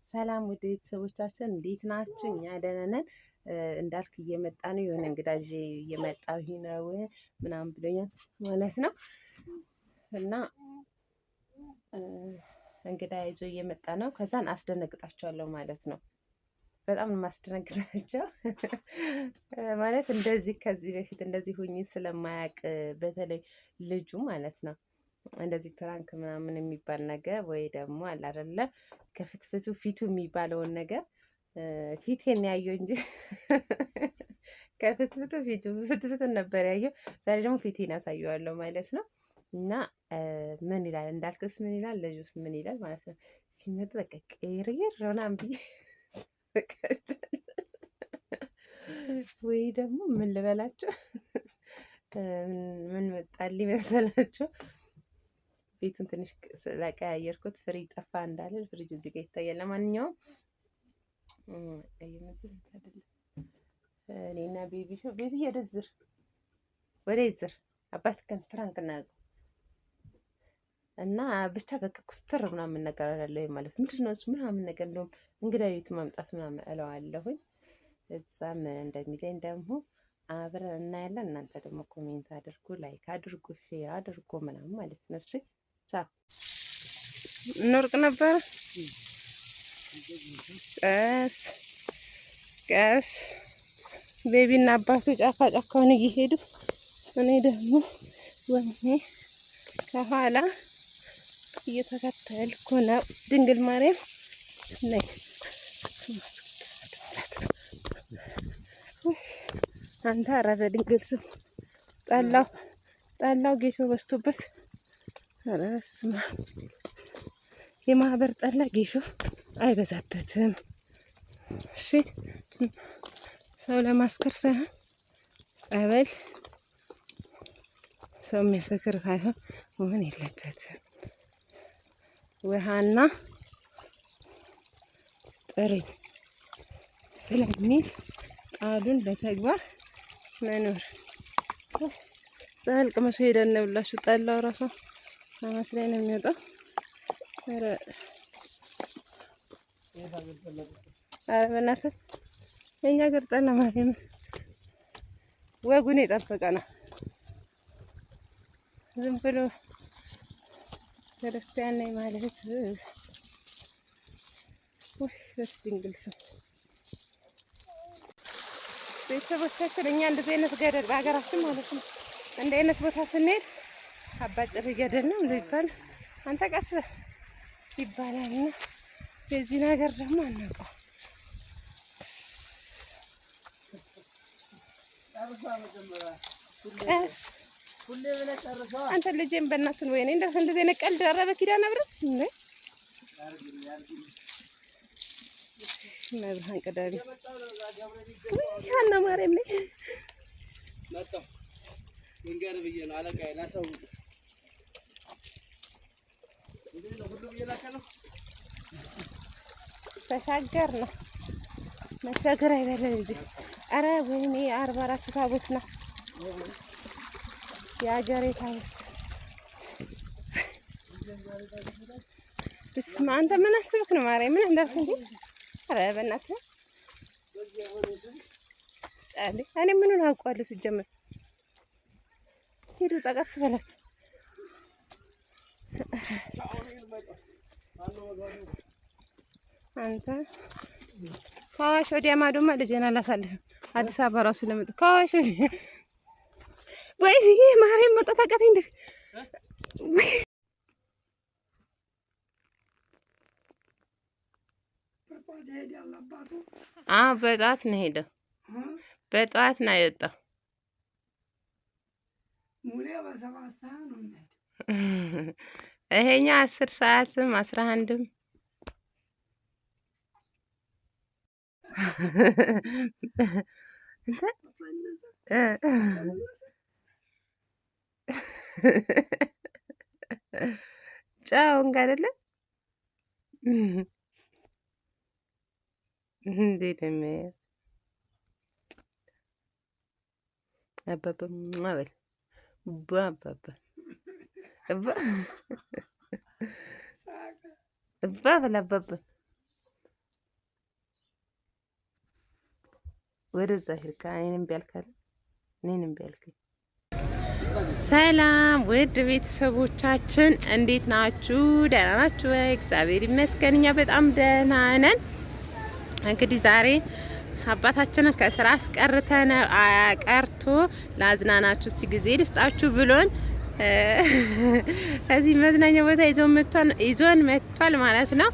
ሰላም ውድ ቤተሰቦቻችን እንዴት ናችሁ? እኛ ደህና ነን። እንዳልክ እየመጣ ነው። የሆነ እንግዳ ይዤ እየመጣሁ ነው ምናምን ብሎኛል ማለት ነው። እና እንግዳ ይዞ እየመጣ ነው። ከዛን አስደነግጣቸዋለሁ ማለት ነው። በጣም የማስደነግጣቸው ማለት እንደዚህ ከዚህ በፊት እንደዚህ ሁኚ ስለማያውቅ በተለይ ልጁ ማለት ነው። እንደዚህ ፕራንክ ምናምን የሚባል ነገር ወይ ደግሞ አለ አይደለ ከፍትፍቱ ፊቱ የሚባለውን ነገር ፊቴን ያየው እንጂ ከፍትፍቱ ፊቱ ፍትፍቱን ነበር ያየው። ዛሬ ደግሞ ፊቴን ያሳየዋለሁ ማለት ነው። እና ምን ይላል እንዳልክስ ምን ይላል ልጁስ ምን ይላል ማለት ነው። ሲመጡ በቃ ቅይር ምናምን ብዬ ወይ ደግሞ ምን ልበላቸው ምን መጣልኝ መሰላቸው። ቤቱን ትንሽ ስለቀያየርኩት ፍሪጅ ጠፋ እንዳልል ፍሪጅ እዚህ ጋር ይታያል። ለማንኛውም እኔና ቤቢ ወደዝር ወደዝር አባት ከን ፍራንክ እናድርገው እና ብቻ በቃ ኩስትር ምናምን ነገር አላለኝ ማለት ምንድነው እሱ ምናምን ነገር እንደውም እንግዳ ቤት ማምጣት ምናምን እለዋለሁኝ። እዛ ምን እንደሚለኝ ደግሞ አብረን እናያለን። እናንተ ደግሞ ኮሜንት አድርጉ፣ ላይክ አድርጉ፣ ሼር አድርጉ ምናምን ማለት ነው። እሺ ቻው። እንወርቅ ነበር። ቀስ ቀስ ቤቢና አባቱ ጫካ ጫካውን እየሄዱ እኔ ደግሞ ወይኔ ከኋላ እየተከተልኩ ነው። ድንግል ማርያም ነይ አንተ ኧረ በድንግል ስም ጠላው ጌሾ በዝቶበት ኧረ በስመ አብ የማህበር ጠላ ጌሾ አይበዛበትም። እሺ ሰው ለማስከር ሳይሆን ጸበል ሰው የሚያሰክር ሳይሆን መሆን የለበትም። ውሃና ጥሪኝ ስለሚል ቃሉን በተግባር መኖር ጸበል ቅመሶ ሄደን ብላችሁ ጠላው ራሱ አመት ላይ ነው የሚወጣው። ኧረ በእናትህ የእኛ ሀገር ጠላ ማርያም ወጉን የጠበቀ ነው። ዝም ብሎ ክርስቲያን ነኝ ማለት ድንግል ስም ቤተሰቦቻችን እኛ እንደዚህ አይነት ገደል በሀገራችን ማለት ነው እንደ አይነት ቦታ ስንሄድ አባጭር ገደል ነው ይባል አንተ ቀስ ይባላል። እና የዚህ ነገር ደግሞ አናውቀው። ቀስ አንተ ልጄን በእናትህ ወይኔ እንደዚህ አይነት ቀልድ አረበ ኪዳነ ምሕረት እንዴ መብርሃን ቀዳሪ ያና ማርያም ነኝ መጣው እንገር ብዬ ነው አለቃዬ ላሰው እንዴ ነው ሁሉ ብዬ ላከለው ተሻገር ነው መሻገር አይበለም እንጂ አረ ወይኔ 44 ታቦት ነው የአገሬ ታቦት። እስማ አንተ ምን አስብክ ነው ማርያም ምን እንዳልክ እንዴ? አረ በእናትህ ጫሌ እኔ ምኑን አውቀዋለሁ ሲጀመር ሄዱ ጠቀስ በለክ አንተ ከአዋሽ ወዲያ ማዶማ ልጄን አላሳልፍም። አዲስ አበባ ራሱ ለመጣ ከአዋሽ ወዲያ ወይ ማርያም መጣ ታውቃት እንዴ? በጠዋት ነው ሄደው በጠዋት ነው የወጣው። ይሄኛው 10 ሰዓትም 11ም ጫው እንጋደለ እንዴት አባባ ማበል ባባባ እባ በላባባ ወደዛ ሄድካ እኔንም ቢያልካል እኔንም ቢያልከኝ። ሰላም ውድ ቤተሰቦቻችን እንዴት ናችሁ? ደህና ናችሁ ወይ? እግዚአብሔር ይመስገን እኛ በጣም ደህና ነን። እንግዲህ ዛሬ አባታችንን ከስራ አስቀርተን ቀርቶ ላዝናናችሁ እስቲ ጊዜ ልስጣችሁ ብሎን እዚህ መዝናኛ ቦታ ይዞን መጥቷል ማለት ነው።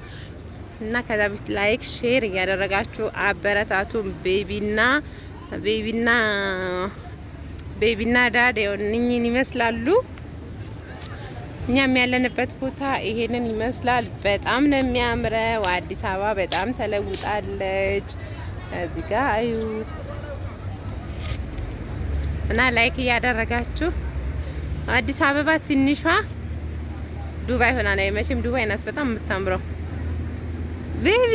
እና ከዛ በፊት ላይክ ሼር እያደረጋችሁ አበረታቱ። ቤቢና ዳድ እነኝን ይመስላሉ። እኛም ያለንበት ቦታ ይሄንን ይመስላል። በጣም ነው የሚያምረው። አዲስ አበባ በጣም ተለውጣለች። እዚህ ጋር አዩ እና ላይክ እያደረጋችሁ አዲስ አበባ ትንሿ ዱባይ ሆና ነው። መቼም ዱባይ ናት በጣም የምታምረው። ቤቢ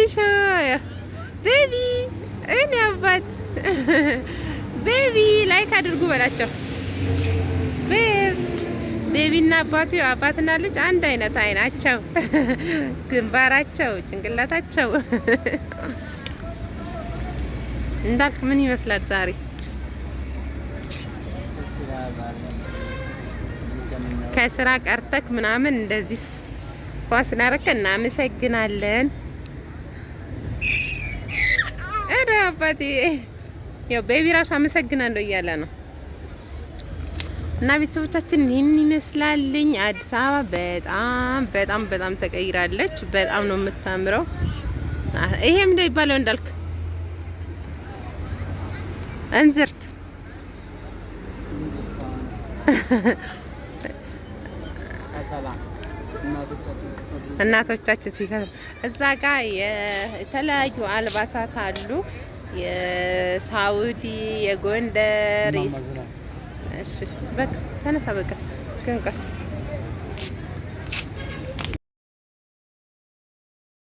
ቤቢ እኔ አባት ቤቢ ላይክ አድርጉ በላቸው። ቤቢና አባትና ልጅ አንድ አይነት አይናቸው፣ ግንባራቸው፣ ጭንቅላታቸው እንዳልክ ምን ይመስላል ዛሬ? ከስራ ቀርተክ ምናምን እንደዚህ ኳስ ናረከ እናመሰግናለን። አረ አባቴ ያው ቤቢ ራሱ አመሰግናለሁ እያለ ነው። እና ቤተሰቦቻችን ይህን ይመስላልኝ። አዲስ አበባ በጣም ተቀይራለች። በጣም ነው የምታምረው። ይሄ ምንድነው ይባለው እንዳልክ? እንዝርት እናቶቻችን ሲፈቱ እዛ ጋር የተለያዩ አልባሳት አሉ። የሳውዲ፣ የጎንደር። እሺ በቃ ተነሳ በቃ